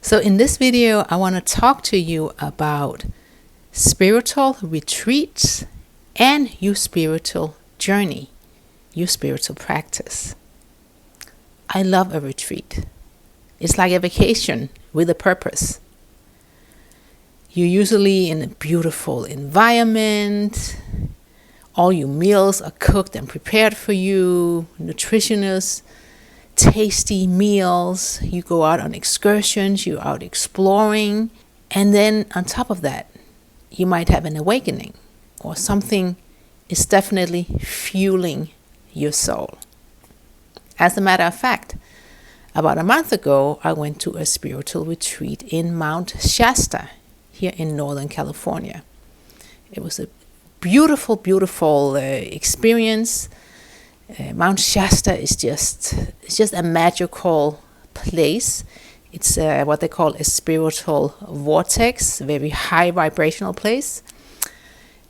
So in this video, I want to talk to you about spiritual retreats and your spiritual journey, your spiritual practice. I love a retreat. It's like a vacation with a purpose. You're usually in a beautiful environment. All your meals are cooked and prepared for you, nutritious, tasty meals. You go out on excursions, you're out exploring. And then on top of that, you might have an awakening or something is definitely fueling your soul. As a matter of fact, about a month ago, I went to a spiritual retreat in Mount Shasta here in Northern California. It was a beautiful, beautiful experience. Mount Shasta is just a magical place. It's what they call a spiritual vortex, a very high vibrational place.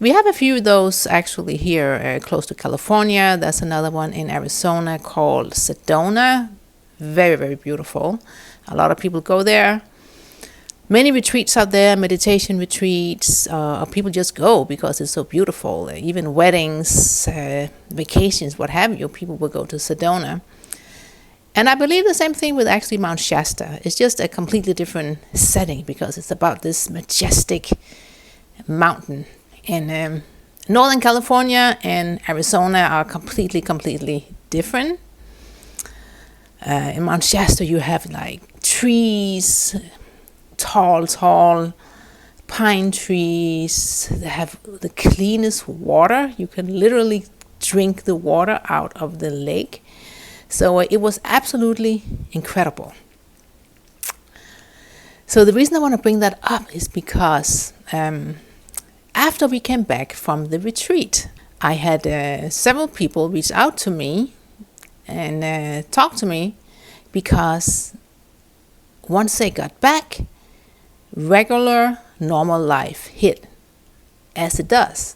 We have a few of those actually here close to California. There's another one in Arizona called Sedona. Very, very beautiful. A lot of people go there. Many retreats out there, meditation retreats, people just go because it's so beautiful. Even weddings, vacations, what have you, people will go to Sedona. And I believe the same thing with actually Mount Shasta. It's just a completely different setting because it's about this majestic mountain. And Northern California and Arizona are completely different. In Mount Shasta, you have like trees, tall pine trees. They have the cleanest water. You can literally drink the water out of the lake. So it was absolutely incredible. So the reason I want to bring that up is because after we came back from the retreat, I had several people reach out to me and talk to me because once they got back, regular normal life hit, as it does.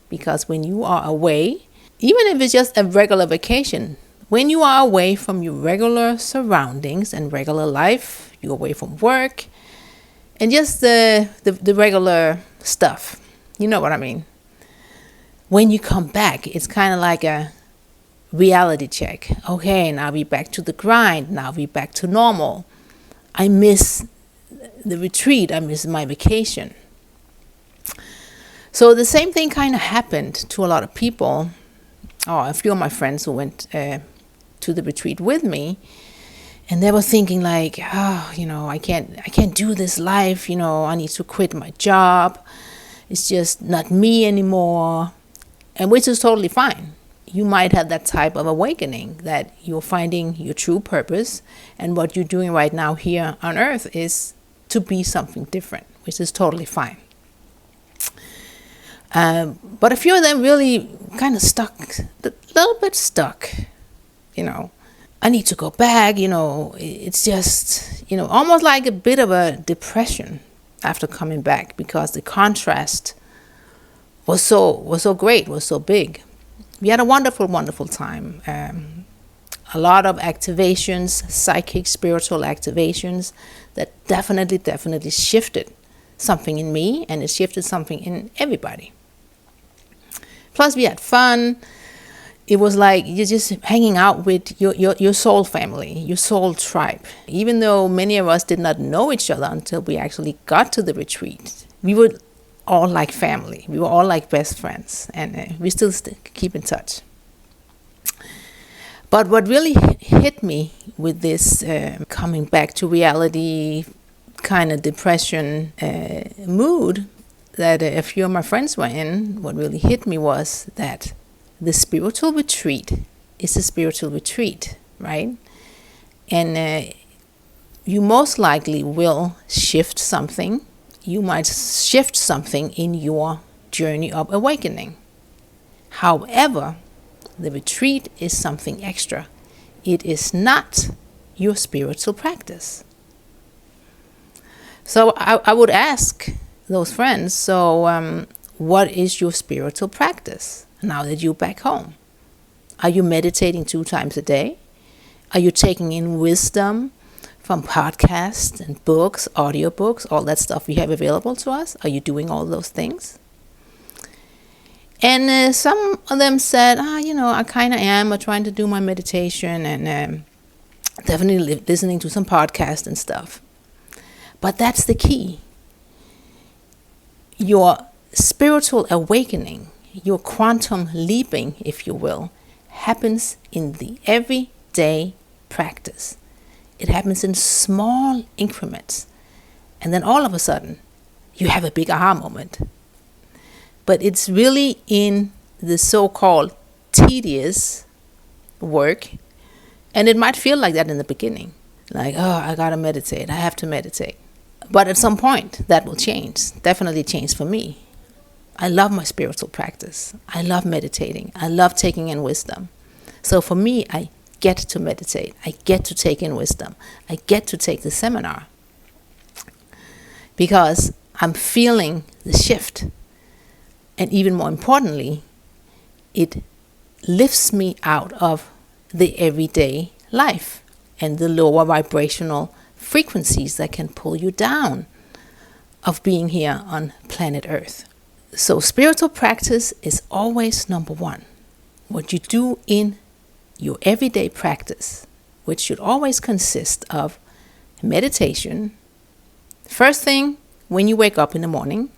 Because when you are away, even if it's just a regular vacation, when you are away from your regular surroundings and regular life, you're away from work and just the regular stuff, you know what I mean. When you come back, it's kind of like a reality check. Okay, now we're back to the grind. Now we're back to normal. I miss the retreat. I miss my vacation. So the same thing kind of happened to a lot of people. A few of my friends who went to the retreat with me, and they were thinking like, I can't do this life. I need to quit my job. It's just not me anymore, and which is totally fine. You might have that type of awakening that you're finding your true purpose, and what you're doing right now here on earth is to be something different, which is totally fine. But a few of them really kind of stuck, a little bit stuck. I need to go back. It's just, almost like a bit of a depression after coming back because the contrast was so great, was so big. We had a wonderful, wonderful time. A lot of activations, psychic, spiritual activations that definitely shifted something in me, and it shifted something in everybody. Plus, we had fun. It was like you're just hanging out with your soul family, your soul tribe. Even though many of us did not know each other until we actually got to the retreat, we were all like family. We were all like best friends, and we still keep in touch. But what really hit me with this coming back to reality kind of depression mood that a few of my friends were in, what really hit me was that the spiritual retreat is a spiritual retreat, right? And you most likely will shift something. You might shift something in your journey of awakening. However, the retreat is something extra. It is not your spiritual practice. So I would ask those friends, what is your spiritual practice now that you're back home? Are you meditating 2 times a day? Are you taking in wisdom from podcasts and books, audiobooks, all that stuff we have available to us? Are you doing all those things? And some of them said, I kind of am trying to do my meditation and definitely listening to some podcasts and stuff. But that's the key. Your spiritual awakening, your quantum leaping, if you will, happens in the everyday practice. It happens in small increments. And then all of a sudden, you have a big aha moment. But it's really in the so-called tedious work. And it might feel like that in the beginning. Like, I gotta meditate. I have to meditate. But at some point, that will change. Definitely change for me. I love my spiritual practice. I love meditating. I love taking in wisdom. So for me, I get to meditate. I get to take in wisdom. I get to take the seminar. Because I'm feeling the shift. And even more importantly, it lifts me out of the everyday life and the lower vibrational frequencies that can pull you down of being here on planet Earth. So spiritual practice is always number one. What you do in your everyday practice, which should always consist of meditation. First thing, when you wake up in the morning,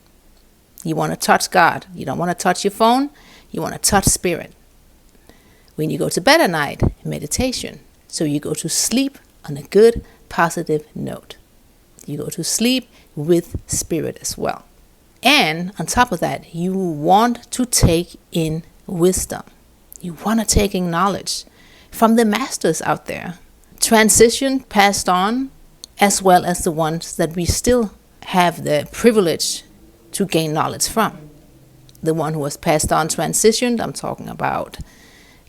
you want to touch God. You don't want to touch your phone. You want to touch spirit. When you go to bed at night, meditation. So you go to sleep on a good, positive note. You go to sleep with spirit as well. And on top of that, you want to take in wisdom. You want to take in knowledge from the masters out there. Transition, passed on, as well as the ones that we still have the privilege to gain knowledge from. The one who was passed on, transitioned, I'm talking about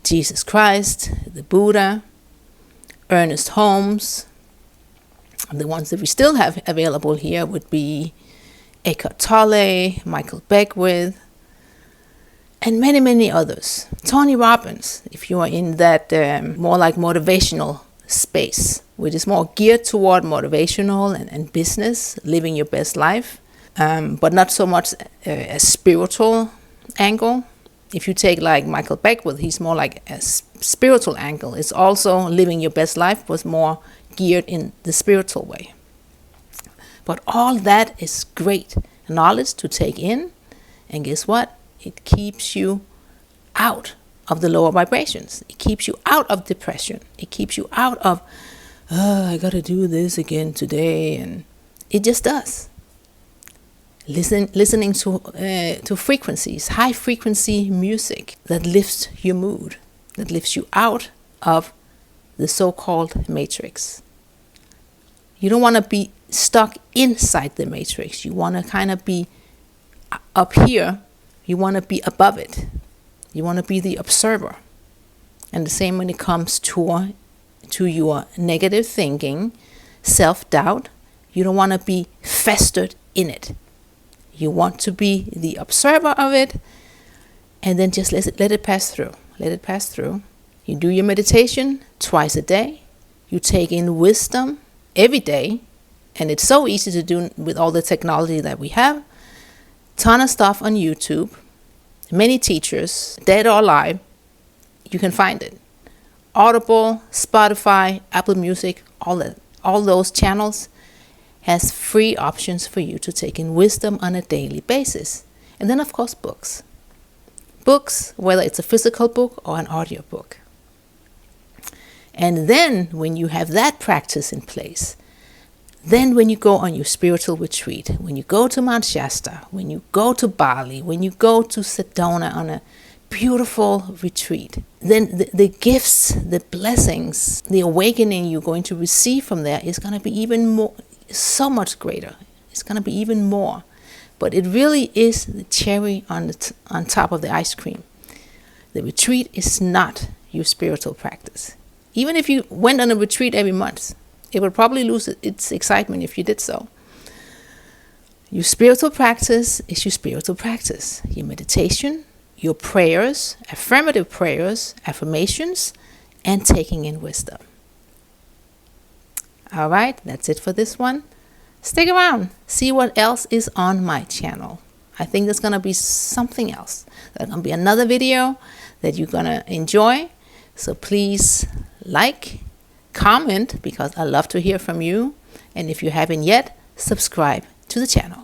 Jesus Christ, the Buddha, Ernest Holmes. The ones that we still have available here would be Eckhart Tolle, Michael Beckwith, and many, many others. Tony Robbins, if you are in that more like motivational space, which is more geared toward motivational and business, living your best life, but not so much a spiritual angle. If you take like Michael Beckwith, he's more like a spiritual angle. It's also living your best life was more geared in the spiritual way. But all that is great knowledge to take in. And guess what? It keeps you out of the lower vibrations. It keeps you out of depression. It keeps you out of, I got to do this again today. And it just does. Listening to frequencies, high frequency music that lifts your mood, that lifts you out of the so-called matrix. You don't want to be stuck inside the matrix. You want to kind of be up here. You want to be above it. You want to be the observer. And the same when it comes to your negative thinking, self-doubt. You don't want to be festered in it. You want to be the observer of it, and then just let it pass through. Let it pass through. You do your meditation twice a day. You take in wisdom every day, and it's so easy to do with all the technology that we have. Ton of stuff on YouTube. Many teachers, dead or alive, you can find it. Audible, Spotify, Apple Music, all those channels has free options for you to take in wisdom on a daily basis. And then, of course, books. Books, whether it's a physical book or an audio book. And then, when you have that practice in place, then when you go on your spiritual retreat, when you go to Mount Shasta, when you go to Bali, when you go to Sedona on a beautiful retreat, then the gifts, the blessings, the awakening you're going to receive from there is going to be even more, so much greater. It's going to be even more. But it really is the cherry on top of the ice cream. The retreat is not your spiritual practice. Even if you went on a retreat every month, it would probably lose its excitement if you did so. Your spiritual practice is your spiritual practice. Your meditation, your prayers, affirmative prayers, affirmations, and taking in wisdom. All right, that's it for this one. Stick around, see what else is on my channel. I think there's going to be something else. There's going to be another video that you're going to enjoy. So please like, comment, because I love to hear from you. And if you haven't yet, subscribe to the channel.